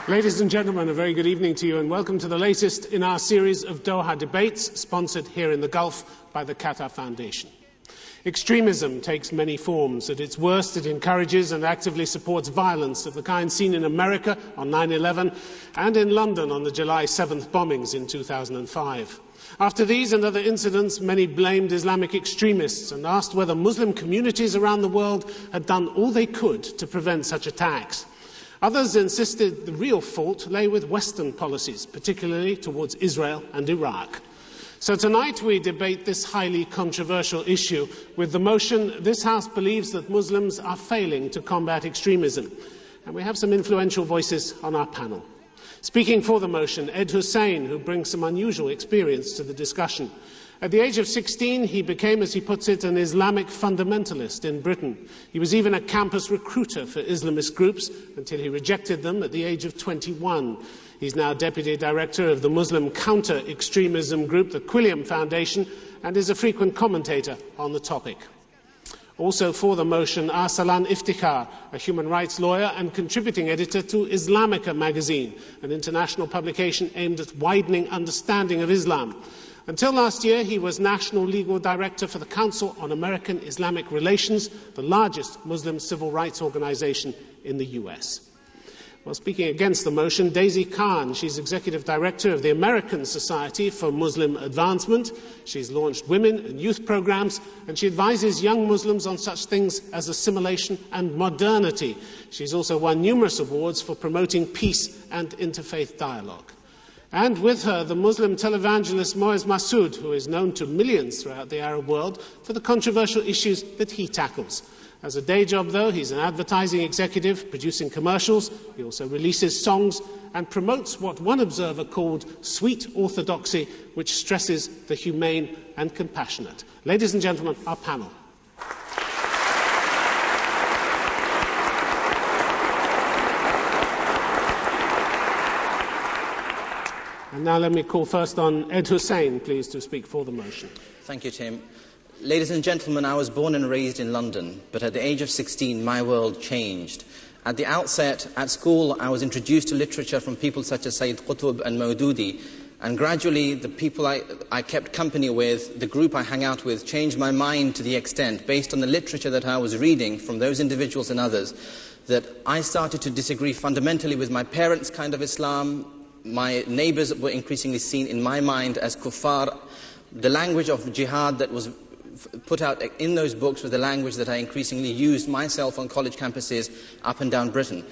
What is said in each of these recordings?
Ladies and gentlemen, a very good evening to you and welcome to the latest in our series of Doha debates sponsored here in the Gulf by the Qatar Foundation. Extremism takes many forms. At its worst, it encourages and actively supports violence of the kind seen in America on 9/11 and in London on the July 7th bombings in 2005. After these and other incidents, many blamed Islamic extremists and asked whether Muslim communities around the world had done all they could to prevent such attacks. Others insisted the real fault lay with Western policies, particularly towards Israel and Iraq. So tonight we debate this highly controversial issue with the motion, this House believes that Muslims are failing to combat extremism. And we have some influential voices on our panel. Speaking for the motion, Ed Hussein, who brings some unusual experience to the discussion. At the age of 16, he became, as he puts it, an Islamic fundamentalist in Britain. He was even a campus recruiter for Islamist groups until he rejected them at the age of 21. He's now Deputy Director of the Muslim counter-extremism group, the Quilliam Foundation, and is a frequent commentator on the topic. Also for the motion, Arsalan Iftikhar, a human rights lawyer and contributing editor to Islamica magazine, an international publication aimed at widening understanding of Islam. Until last year, he was National Legal Director for the Council on American Islamic Relations, the largest Muslim civil rights organization in the US. Well, speaking against the motion, Daisy Khan, she's Executive Director of the American Society for Muslim Advancement. She's launched women and youth programs, and she advises young Muslims on such things as assimilation and modernity. She's also won numerous awards for promoting peace and interfaith dialogue. And with her, the Muslim televangelist Moaz Massoud, who is known to millions throughout the Arab world for the controversial issues that he tackles. As a day job, though, he's an advertising executive, producing commercials. He also releases songs and promotes what one observer called sweet orthodoxy, which stresses the humane and compassionate. Ladies and gentlemen, our panel. And now let me call first on Ed Hussein, please, to speak for the motion. Thank you, Tim. Ladies and gentlemen, I was born and raised in London, but at the age of 16, my world changed. At the outset, at school, I was introduced to literature from people such as Sayyid Qutb and Maududi, and gradually the people I kept company with, the group I hang out with, changed my mind to the extent, based on the literature that I was reading from those individuals and others, that I started to disagree fundamentally with my parents' kind of Islam. My neighbours were increasingly seen in my mind as kuffar. The language of jihad that was put out in those books was the language that I increasingly used myself on college campuses up and down Britain.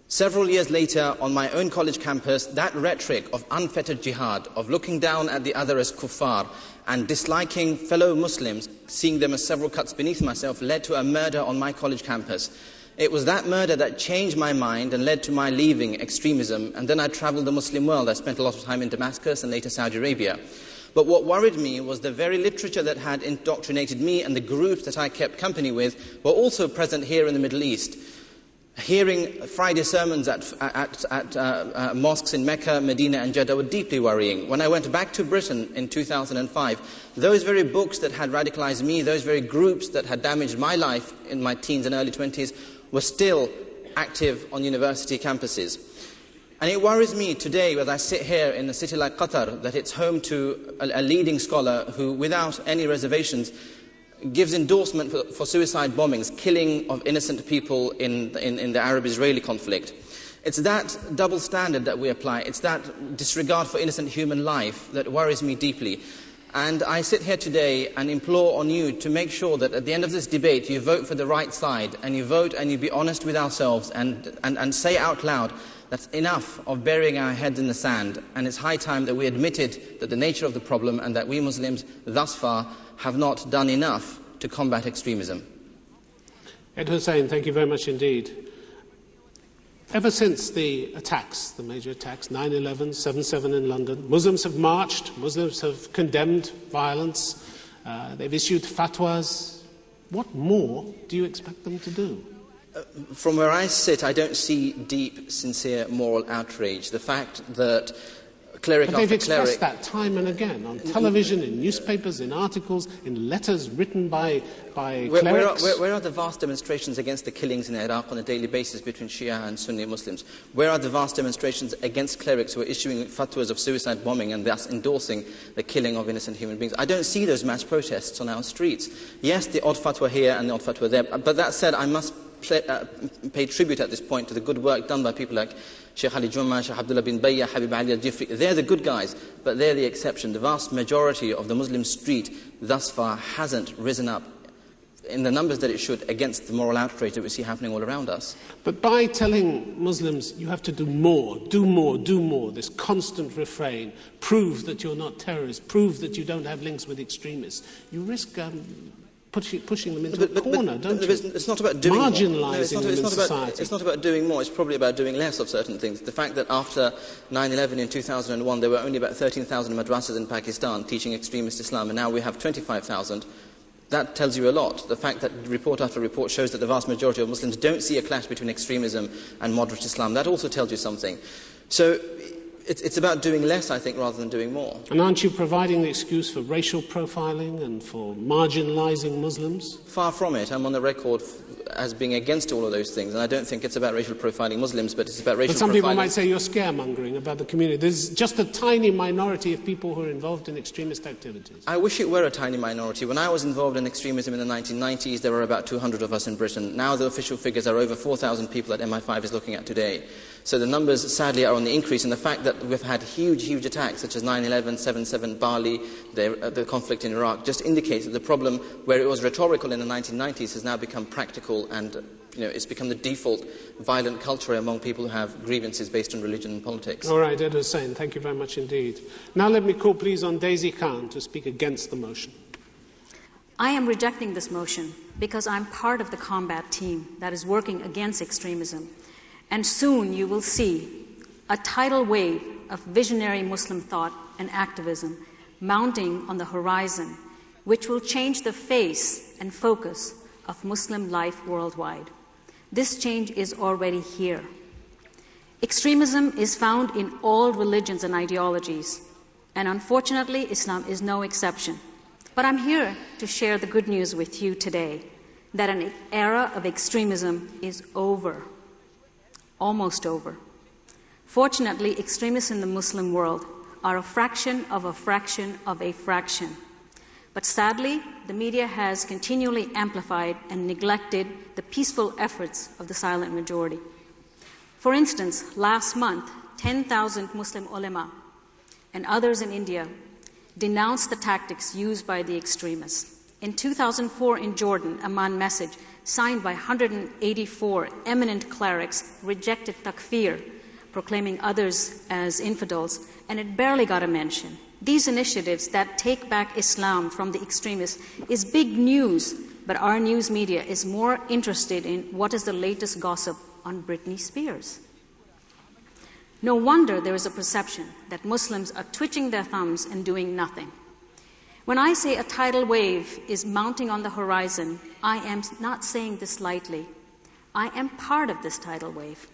Several years later, on my own college campus, that rhetoric of unfettered jihad, of looking down at the other as kuffar and disliking fellow Muslims, seeing them as several cuts beneath myself, led to a murder on my college campus. It was that murder that changed my mind and led to my leaving extremism, and then I travelled the Muslim world. I spent a lot of time in Damascus and later Saudi Arabia. But what worried me was the very literature that had indoctrinated me and the groups that I kept company with were also present here in the Middle East. Hearing Friday sermons at mosques in Mecca, Medina and Jeddah were deeply worrying. When I went back to Britain in 2005, those very books that had radicalized me, those very groups that had damaged my life in my teens and early 20s, were still active on university campuses. And it worries me today, as I sit here in a city like Qatar, that it's home to a leading scholar who, without any reservations, gives endorsement for suicide bombings, killing of innocent people in the Arab-Israeli conflict. It's that double standard that we apply, it's that disregard for innocent human life that worries me deeply. And I sit here today and implore on you to make sure that at the end of this debate you vote for the right side, and you vote and you be honest with ourselves and say out loud that's enough of burying our heads in the sand, and it's high time that we admitted that the nature of the problem and that we Muslims thus far have not done enough to combat extremism. Ed Hussein, thank you very much indeed. Ever since the attacks, the major attacks, 9/11, 7/7 in London, Muslims have marched, Muslims have condemned violence, they've issued fatwas. What more do you expect them to do? From where I sit, I don't see deep, sincere moral outrage. The fact that cleric But they've after cleric. expressed that time and again, on television, in newspapers, in articles, in letters written by clerics. Where are the vast demonstrations against the killings in Iraq on a daily basis between Shia and Sunni Muslims? Where are the vast demonstrations against clerics who are issuing fatwas of suicide bombing and thus endorsing the killing of innocent human beings? I don't see those mass protests on our streets. Yes, the odd fatwa here and the odd fatwa there, but that said, I must pay tribute at this point to the good work done by people like Sheikh Ali Jumma, Sheikh Abdullah bin Bayya, Habib Ali al-Jifri. They're the good guys, but they're the exception. The vast majority of the Muslim street thus far hasn't risen up in the numbers that it should against the moral outrage that we see happening all around us. But by telling Muslims you have to do more, do more, do more, this constant refrain, prove that you're not terrorists, prove that you don't have links with extremists, you risk pushing them into a corner, don't you? It's not about doing marginalising them in society. It's not about doing more, it's probably about doing less of certain things. The fact that after 9/11 in 2001 there were only about 13,000 madrasas in Pakistan teaching extremist Islam, and now we have 25,000, that tells you a lot. The fact that report after report shows that the vast majority of Muslims don't see a clash between extremism and moderate Islam, that also tells you something. So it's about doing less, I think, rather than doing more. And aren't you providing the excuse for racial profiling and for marginalising Muslims? Far from it. I'm on the record as being against all of those things, and I don't think it's about racial profiling Muslims, but it's about racial profiling. But some people might say you're scaremongering about the community. There's just a tiny minority of people who are involved in extremist activities. I wish it were a tiny minority. When I was involved in extremism in the 1990s, there were about 200 of us in Britain. Now the official figures are over 4,000 people that MI5 is looking at today. So the numbers, sadly, are on the increase, and the fact that we've had huge attacks, such as 9/11, 7/7, Bali, the conflict in Iraq, just indicates that the problem, where it was rhetorical in the 1990s, has now become practical, and it's become the default violent culture among people who have grievances based on religion and politics. All right, Ed Hussein, thank you very much indeed. Now let me call, please, on Daisy Khan to speak against the motion. I am rejecting this motion because I'm part of the combat team that is working against extremism. And soon you will see a tidal wave of visionary Muslim thought and activism mounting on the horizon, which will change the face and focus of Muslim life worldwide. This change is already here. Extremism is found in all religions and ideologies, and unfortunately, Islam is no exception. But I'm here to share the good news with you today, that an era of extremism is over. Almost over. Fortunately, extremists in the Muslim world are a fraction of a fraction of a fraction. But sadly, the media has continually amplified and neglected the peaceful efforts of the silent majority. For instance, last month, 10,000 Muslim ulema and others in India denounced the tactics used by the extremists. In 2004 in Jordan, a Amman message signed by 184 eminent clerics rejected takfir, proclaiming others as infidels, and it barely got a mention. These initiatives that take back Islam from the extremists is big news, but our news media is more interested in what is the latest gossip on Britney Spears. No wonder there is a perception that Muslims are twitching their thumbs and doing nothing. When I say a tidal wave is mounting on the horizon, I am not saying this lightly. I am part of this tidal wave.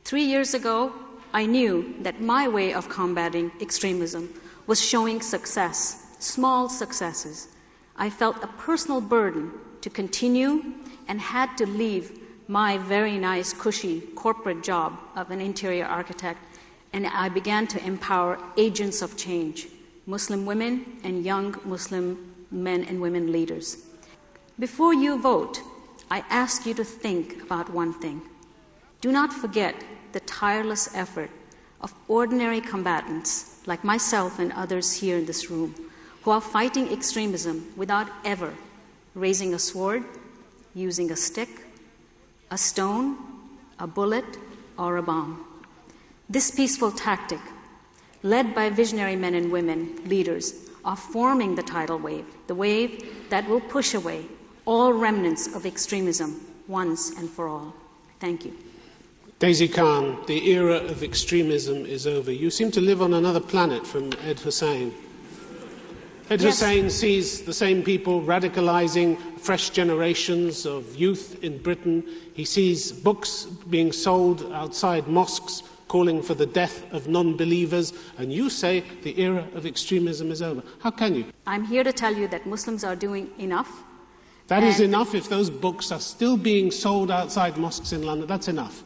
3 years ago, I knew that my way of combating extremism was showing success, small successes. I felt a personal burden to continue and had to leave my very nice, cushy corporate job of an interior architect, and I began to empower agents of change, Muslim women and young Muslim men and women leaders. Before you vote, I ask you to think about one thing. Do not forget the tireless effort of ordinary combatants like myself and others here in this room who are fighting extremism without ever raising a sword, using a stick, a stone, a bullet, or a bomb. This peaceful tactic, led by visionary men and women, leaders, are forming the tidal wave, the wave that will push away all remnants of extremism once and for all. Thank you. Daisy Khan, the era of extremism is over. You seem to live on another planet from Ed Hussein. Ed Hussein sees the same people radicalising fresh generations of youth in Britain. He sees books being sold outside mosques calling for the death of non-believers, and you say the era of extremism is over. How can you? I'm here to tell you that Muslims are doing enough. That is enough. If those books are still being sold outside mosques in London, that's enough.